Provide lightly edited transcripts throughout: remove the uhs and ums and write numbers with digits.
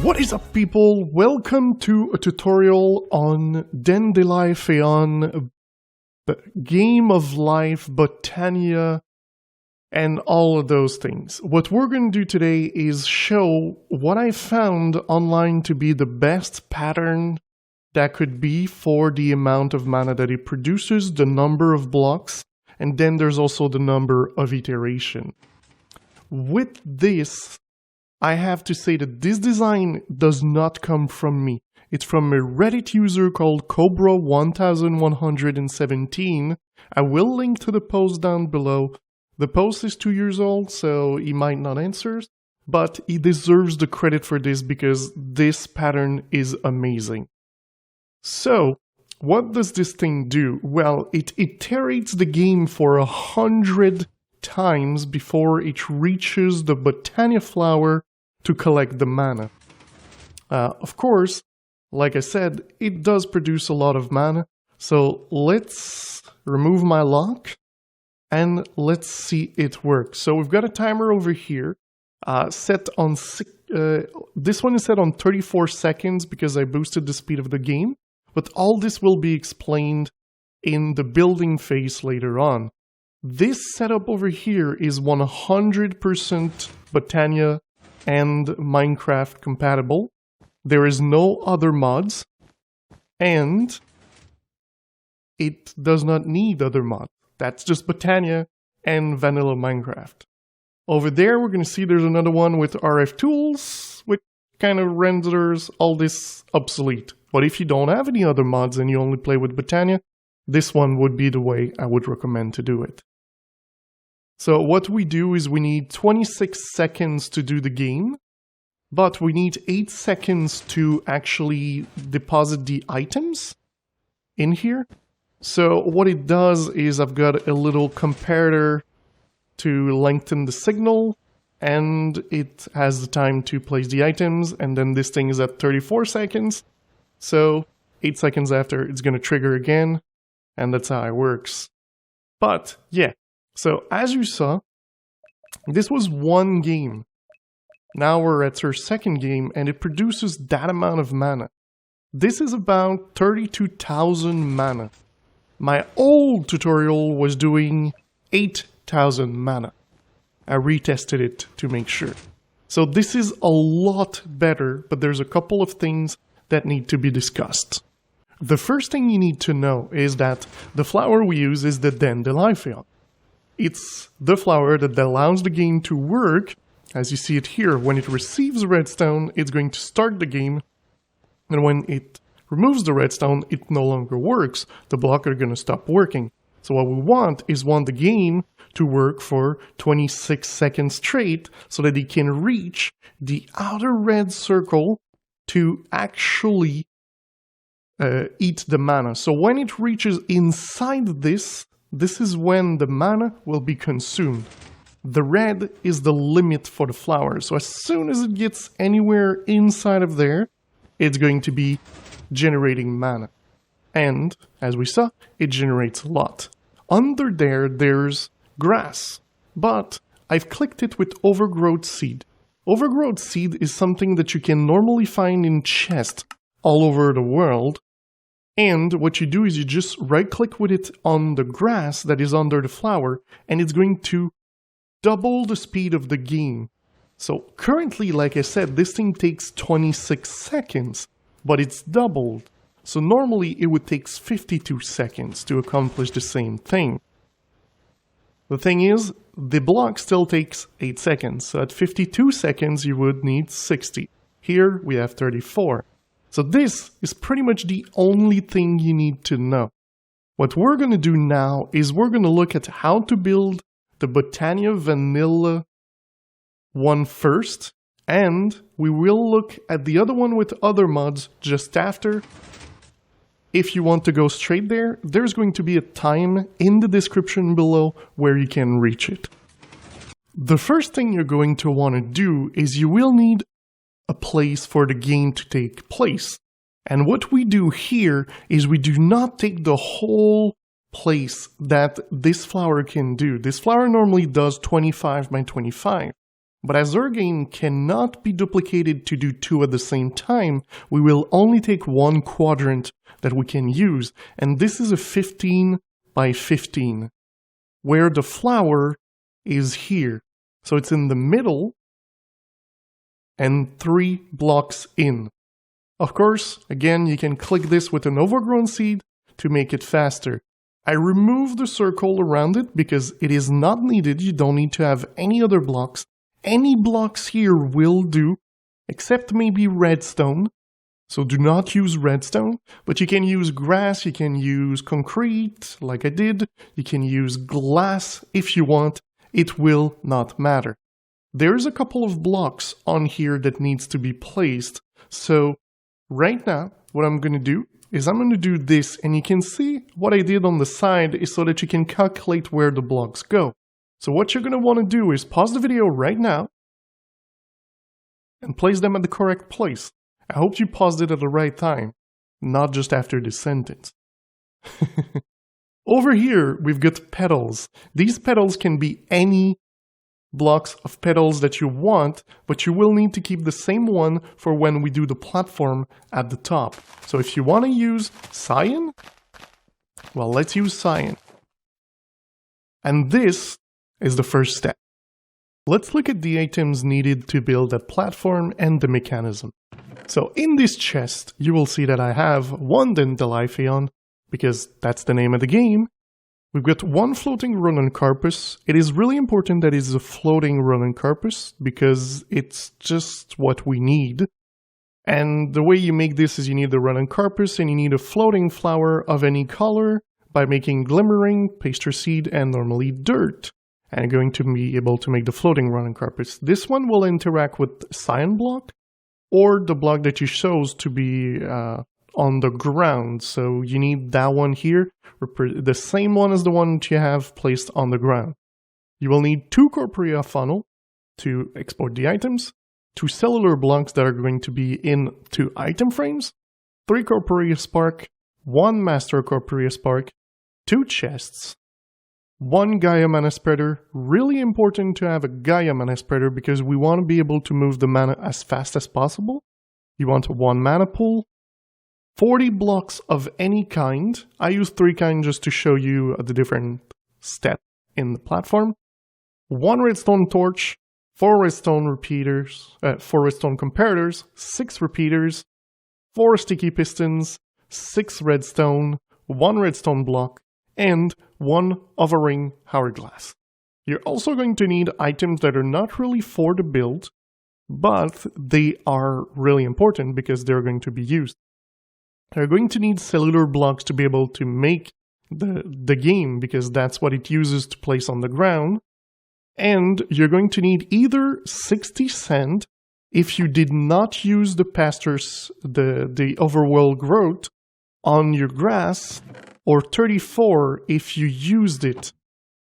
What is up, people? Welcome to a tutorial on Dandelifeon, Game of Life, Botania, and all of those things. What we're going to do today is show what I found online to be the best pattern that could be for the amount of mana that it produces, the number of blocks, and then there's also the number of iteration. With this, I have to say that this design does not come from me. It's from a Reddit user called Cobra1117. I will link to the post down below. The post is 2 years old, so he might not answer, but he deserves the credit for this because this pattern is amazing. So, what does this thing do? Well, it iterates the game for 100 times before it reaches the Botania flower to collect the mana. Of course, like I said, it does produce a lot of mana, so let's remove my lock and let's see it work. So we've got a timer over here, set on this one is set on 34 seconds because I boosted the speed of the game, but all this will be explained in the building phase later on. This setup over here is 100% Botania and Minecraft compatible. There is no other mods, and it does not need other mods. That's just Botania and vanilla Minecraft. Over there, we're going to see there's another one with RF tools, which kind of renders all this obsolete. But if you don't have any other mods and you only play with Botania, this one would be the way I would recommend to do it. So what we do is we need 26 seconds to do the game, but we need 8 seconds to actually deposit the items in here. So what it does is I've got a little comparator to lengthen the signal, and it has the time to place the items, and then this thing is at 34 seconds. So 8 seconds after, it's going to trigger again, and that's how it works. But yeah. So, as you saw, this was one game. Now we're at our second game, and it produces that amount of mana. This is about 32,000 mana. My old tutorial was doing 8,000 mana. I retested it to make sure. So this is a lot better, but there's a couple of things that need to be discussed. The first thing you need to know is that the flower we use is the Dandelifeon. It's the flower that allows the game to work. As you see it here, when it receives redstone, it's going to start the game, and when it removes the redstone, it no longer works. The blocks are going to stop working. So what we want is the game to work for 26 seconds straight so that it can reach the outer red circle to actually eat the mana. So when it reaches inside this is when the mana will be consumed. The red is the limit for the flower, so as soon as it gets anywhere inside of there, it's going to be generating mana. And, as we saw, it generates a lot. Under there, there's grass, but I've clicked it with overgrowth seed. Overgrowth seed is something that you can normally find in chests all over the world. And what you do is you just right-click with it on the grass that is under the flower, and it's going to double the speed of the game. So currently, like I said, this thing takes 26 seconds, but it's doubled. So normally it would take 52 seconds to accomplish the same thing. The thing is, the block still takes 8 seconds, so at 52 seconds you would need 60. Here we have 34. So this is pretty much the only thing you need to know. What we're going to do now is we're going to look at how to build the Botania vanilla one first, and we will look at the other one with other mods just after. If you want to go straight there, there's going to be a time in the description below where you can reach it. The first thing you're going to want to do is you will need a place for the game to take place. And what we do here is we do not take the whole place that this flower can do. This flower normally does 25 by 25. But as our game cannot be duplicated to do 2 at the same time, we will only take 1 quadrant that we can use, and this is a 15 by 15, where the flower is here. So it's in the middle and 3 blocks in. Of course, again, you can click this with an overgrown seed to make it faster. I removed the circle around it because it is not needed. You don't need to have any other blocks. Any blocks here will do, except maybe redstone. So do not use redstone, but you can use grass, you can use concrete, like I did. You can use glass if you want. It will not matter. There's a couple of blocks on here that needs to be placed. So right now, what I'm going to do is I'm going to do this, and you can see what I did on the side is so that you can calculate where the blocks go. So what you're going to want to do is pause the video right now and place them at the correct place. I hope you paused it at the right time, not just after this sentence. Over here, we've got petals. These petals can be any blocks of petals that you want, but you will need to keep the same one for when we do the platform at the top. So if you want to use cyan, well, let's use cyan. And this is the first step. Let's look at the items needed to build that platform and the mechanism. So in this chest, you will see that I have 1 Dandelifeon, because that's the name of the game. We've got 1 floating rannuncarpus. It is really important that it's a floating rannuncarpus, because it's just what we need. And the way you make this is you need the rannuncarpus, and you need a floating flower of any color by making glimmering, paster seed, and normally dirt. And you're going to be able to make the floating rannuncarpus. This one will interact with cyan block, or the block that you chose to be on the ground. So you need that one here, the same one as the one that you have placed on the ground. You will need 2 Corporea Funnel to export the items, 2 cellular blocks that are going to be in 2 item frames, 3 Corporea Spark, 1 Master Corporea Spark, 2 chests, 1 Gaia mana spreader. Really important to have a Gaia mana spreader because we want to be able to move the mana as fast as possible. You want 1 mana pool, 40 blocks of any kind. I use 3 kind just to show you the different steps in the platform. 1 redstone torch, 4 redstone repeaters, 4 redstone comparators, 6 repeaters, 4 sticky pistons, 6 redstone, 1 redstone block, and 1 hovering hourglass. You're also going to need items that are not really for the build, but they are really important because they're going to be used. You're going to need cellular blocks to be able to make the game, because that's what it uses to place on the ground. And you're going to need either 60 sand if you did not use the pastures, the overworld growth on your grass, or 34 if you used it.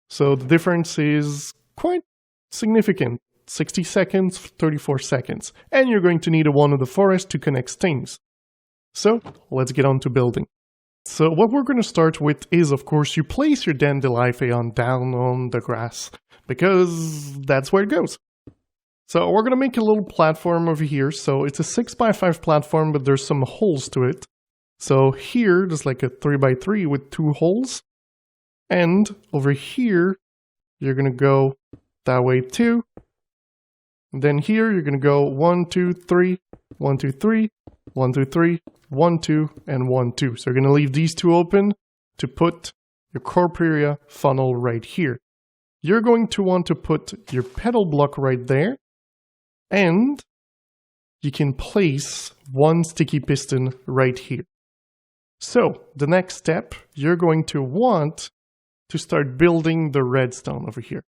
So the difference is quite significant. 60 seconds, 34 seconds. And you're going to need a 1 of the forest to connect things. So let's get on to building. So what we're going to start with is, of course, you place your Dandelifeon down on the grass, because that's where it goes. So we're going to make a little platform over here. So it's a 6x5 platform, but there's some holes to it. So here, there's like a 3x3 with 2 holes. And over here, you're going to go that way too. And then here, you're going to go 1, 2, 3, 1, 2, 3, 1, 2, 3, 1, 2, and 1, 2. So you're going to leave these 2 open to put your Corporea Funnel right here. You're going to want to put your petal block right there. And you can place 1 sticky piston right here. So the next step, you're going to want to start building the redstone over here.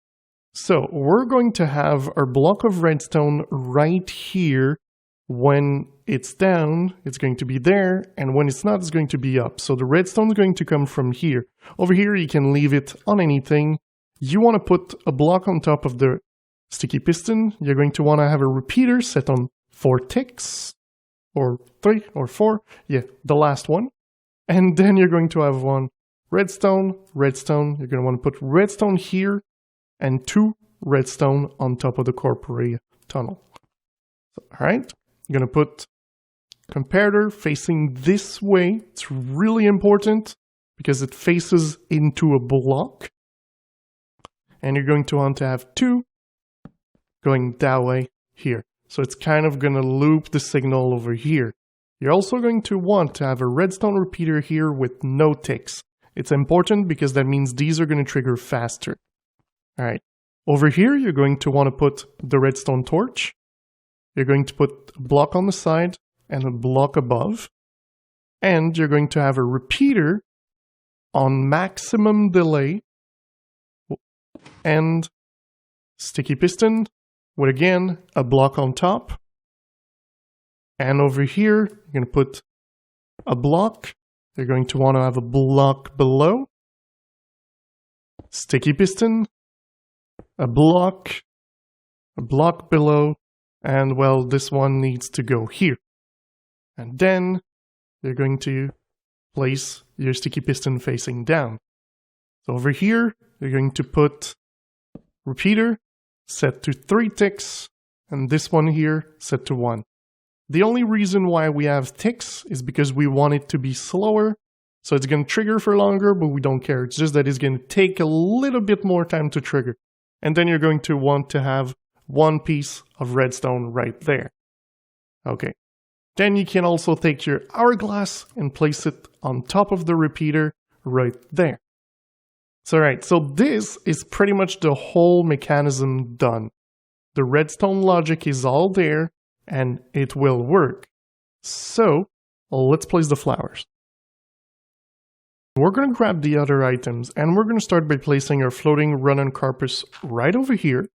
So we're going to have our block of redstone right here. When it's down, it's going to be there, and when it's not, it's going to be up. So the redstone is going to come from here. Over here, you can leave it on anything. You want to put a block on top of the sticky piston. You're going to want to have a repeater set on 4 ticks, or 3 or 4. Yeah, the last one. And then you're going to have 1 redstone, redstone. You're going to want to put redstone here, and 2 redstone on top of the Corporea tunnel. So, all right, I'm going to put comparator facing this way. It's really important because it faces into a block. And you're going to want to have 2 going that way here. So it's kind of going to loop the signal over here. You're also going to want to have a redstone repeater here with no ticks. It's important because that means these are going to trigger faster. All right. Over here, you're going to want to put the redstone torch. You're going to put a block on the side and a block above. And you're going to have a repeater on maximum delay. And sticky piston with, again, a block on top. And over here, you're going to put a block. You're going to want to have a block below. Sticky piston, a block below, and well, this one needs to go here. And then you're going to place your sticky piston facing down. So over here, you're going to put repeater set to 3 ticks, and this one here set to 1. The only reason why we have ticks is because we want it to be slower, so it's going to trigger for longer, but we don't care. It's just that it's going to take a little bit more time to trigger. And then you're going to want to have 1 piece of redstone right there. Okay. Then you can also take your hourglass and place it on top of the repeater right there. So right, so this is pretty much the whole mechanism done. The redstone logic is all there, and it will work. So, let's place the flowers. We're going to grab the other items, and we're going to start by placing our floating rannuncarpus right over here.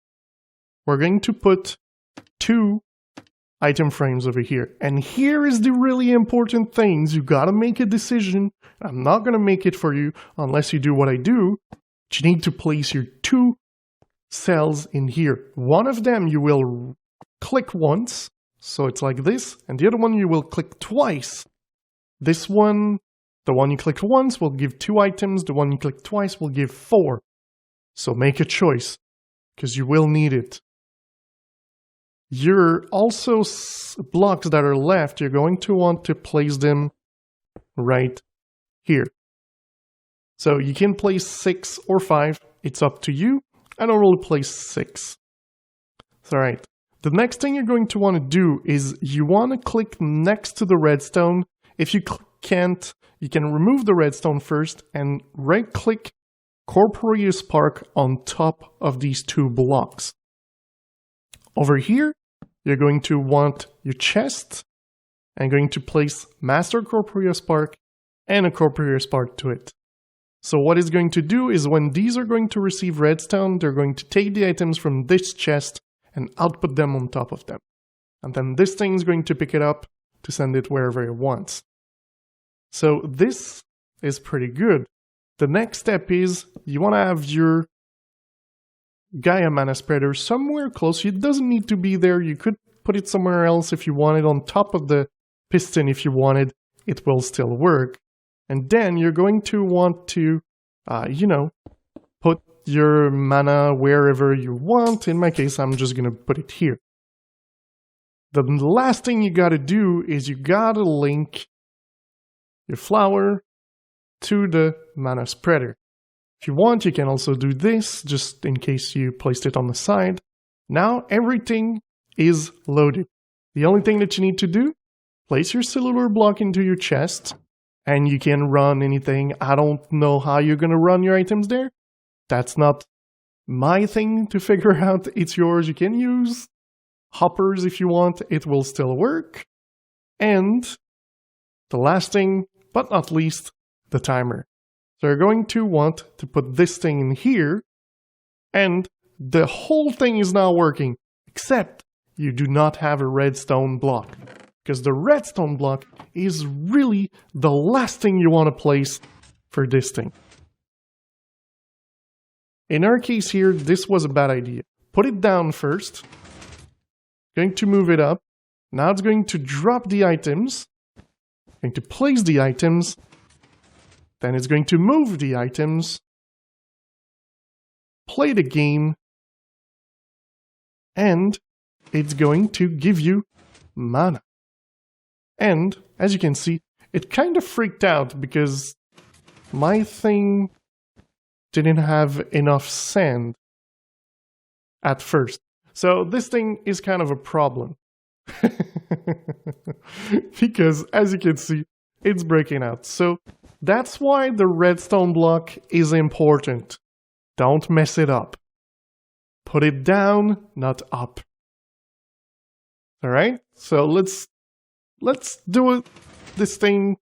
We're going to put 2 item frames over here. And here is the really important things. You gotta make a decision. I'm not gonna make it for you unless you do what I do. But you need to place your 2 cells in here. One of them you will click once, so it's like this, and the other one you will click twice. This one, the one you click once will give 2 items, the one you click twice will give 4. So make a choice, because you will need it. Your also blocks that are left, you're going to want to place them right here. So you can place 6 or 5, it's up to you. I don't really place 6. Alright, the next thing you're going to want to do is you want to click next to the redstone. If you can't, you can remove the redstone first and right click Corporea Spark on top of these 2 blocks. Over here, you're going to want your chest and going to place Master Corporea Spark and a Corporea Spark to it. So what it's going to do is when these are going to receive redstone, they're going to take the items from this chest and output them on top of them. And then this thing is going to pick it up to send it wherever it wants. So this is pretty good. The next step is you want to have your Gaia mana spreader somewhere close. It doesn't need to be there. You could put it somewhere else if you want it, on top of the piston if you wanted. It will still work. And then you're going to want to, put your mana wherever you want. In my case, I'm just going to put it here. The last thing you got to do is you got to link your flower to the mana spreader. If you want, you can also do this, just in case you placed it on the side. Now everything is loaded. The only thing that you need to do, place your cellular block into your chest, and you can run anything. I don't know how you're going to run your items there. That's not my thing to figure out. It's yours. You can use hoppers if you want. It will still work. And the last thing, but not least, the timer. So you're going to want to put this thing in here, and the whole thing is now working, except you do not have a redstone block, because the redstone block is really the last thing you want to place for this thing. In our case here, this was a bad idea. Put it down first, going to move it up, now it's going to drop the items, going to place the items, then it's going to move the items, play the game, and it's going to give you mana. And as you can see, it kind of freaked out because my thing didn't have enough sand at first. So this thing is kind of a problem. Because as you can see, it's breaking out. So that's why the redstone block is important. Don't mess it up. Put it down, not up. Alright, so let's do this thing.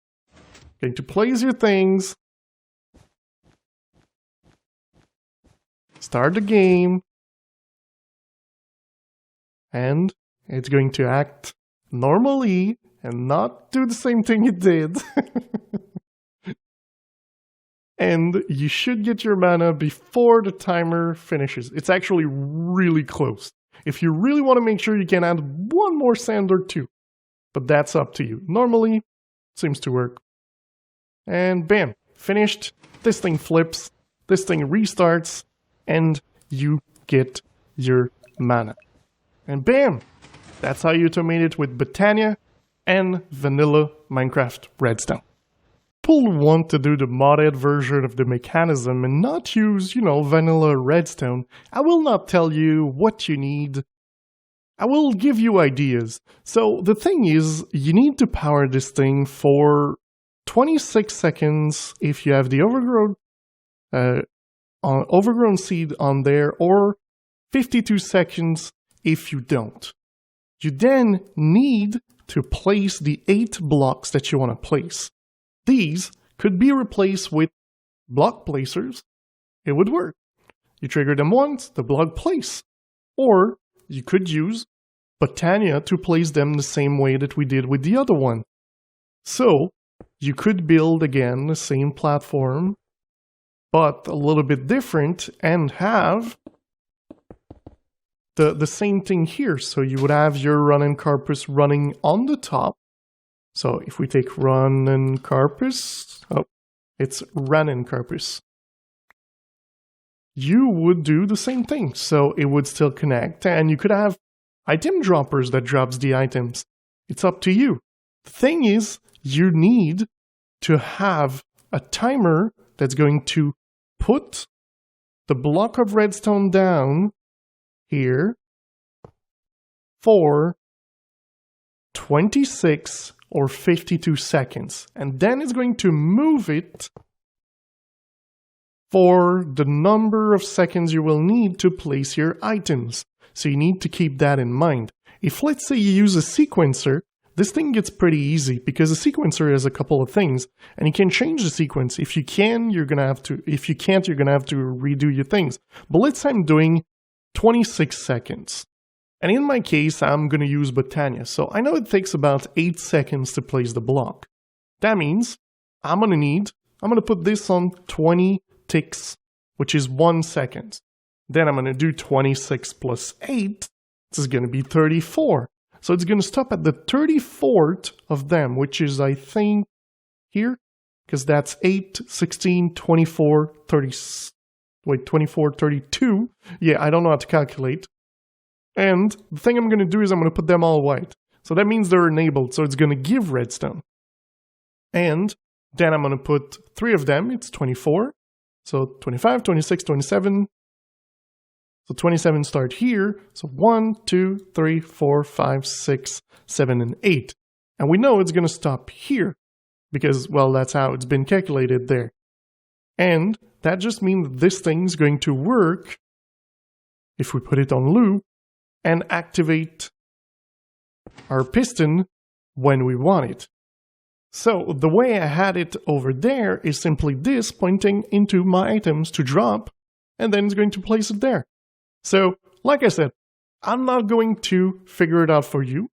Going to place your things. Start the game. And it's going to act normally and not do the same thing it did. And you should get your mana before the timer finishes. It's actually really close. If you really want to make sure, you can add one more sand or two. But that's up to you. Normally, it seems to work. And bam, finished. This thing flips, this thing restarts, and you get your mana. And bam! That's how you automate it with Botania and vanilla Minecraft Redstone. People want to do the modded version of the mechanism and not use, vanilla Redstone. I will not tell you what you need. I will give you ideas. So the thing is, you need to power this thing for 26 seconds if you have the overgrown seed on there, or 52 seconds if you don't. You then need to place the 8 blocks that you want to place. These could be replaced with block placers. It would work. You trigger them once, the block place. Or you could use Botania to place them the same way that we did with the other one. So you could build again the same platform, but a little bit different, and have the same thing here. So you would have your rannuncarpus running on the top. So if we take rannuncarpus, it's rannuncarpus. You would do the same thing. So it would still connect, and you could have item droppers that drops the items. It's up to you. The thing is, you need to have a timer that's going to put the block of redstone down here for 26 or 52 seconds. And then it's going to move it for the number of seconds you will need to place your items. So you need to keep that in mind. If, let's say, you use a sequencer, this thing gets pretty easy because a sequencer has a couple of things, and you can change the sequence. If you can, you're gonna have to. If you can't, you're gonna have to redo your things. But let's say I'm doing 26 seconds. And in my case, I'm gonna use Botania. So I know it takes about 8 seconds to place the block. That means I'm gonna put this on 20 ticks, which is 1 second. Then I'm gonna do 26 plus 8, this is gonna be 34. So it's going to stop at the 34th of them, which is, I think, here, because that's 8, 16, 24, 30, wait, 24, 32. Yeah, I don't know how to calculate. And the thing I'm going to do is I'm going to put them all white. So that means they're enabled, so it's going to give redstone. And then I'm going to put 3 of them, it's 24. So 25, 26, 27. So 27 start here, so 1, 2, 3, 4, 5, 6, 7, and 8. And we know it's going to stop here, because, well, that's how it's been calculated there. And that just means that this thing's going to work, if we put it on loop, and activate our piston when we want it. So the way I had it over there is simply this pointing into my items to drop, and then it's going to place it there. So, like I said, I'm not going to figure it out for you.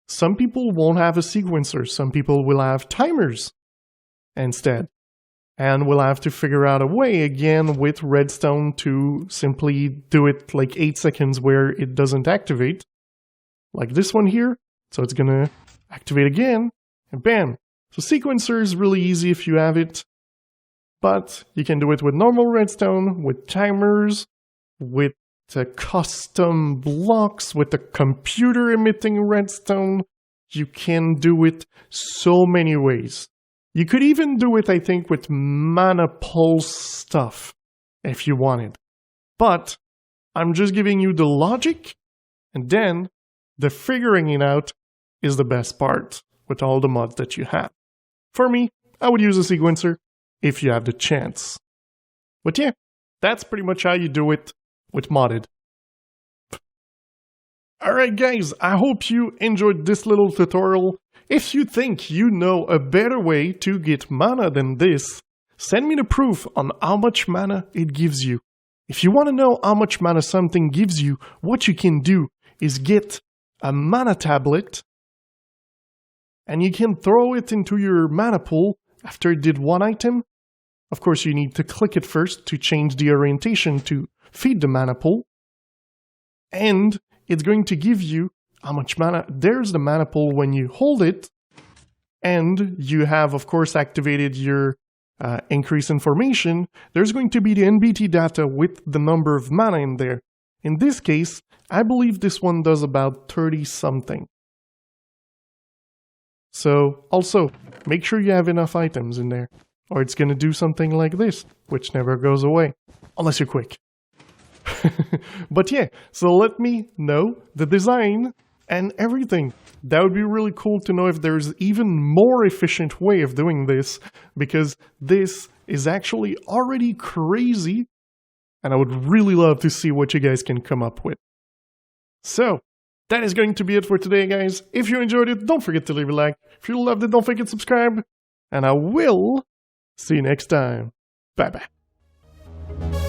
Some people won't have a sequencer. Some people will have timers instead. And we'll have to figure out a way, again, with redstone to simply do it like 8 seconds where it doesn't activate. Like this one here. So it's going to activate again, and bam. So sequencer is really easy if you have it. But you can do it with normal redstone, with timers, with to custom blocks with a computer emitting redstone. You can do it so many ways. You could even do it, I think, with mana pulse stuff if you wanted. But I'm just giving you the logic, and then the figuring it out is the best part with all the mods that you have. For me, I would use a sequencer if you have the chance. But yeah, that's pretty much how you do it with modded. Alright guys, I hope you enjoyed this little tutorial. If you think you know a better way to get mana than this, send me the proof on how much mana it gives you. If you want to know how much mana something gives you, what you can do is get a mana tablet and you can throw it into your mana pool after it did one item. Of course, you need to click it first to change the orientation to feed the mana pool. And it's going to give you how much mana. There's the mana pool when you hold it. And you have, of course, activated your increase information. There's going to be the NBT data with the number of mana in there. In this case, I believe this one does about 30 something. So, also, make sure you have enough items in there, or it's going to do something like this, which never goes away, unless you're quick. But yeah, so let me know the design and everything. That would be really cool to know if there's even more efficient way of doing this, because this is actually already crazy, and I would really love to see what you guys can come up with. So, that is going to be it for today, guys. If you enjoyed it, don't forget to leave a like. If you loved it, don't forget to subscribe. And I will see you next time. Bye-bye.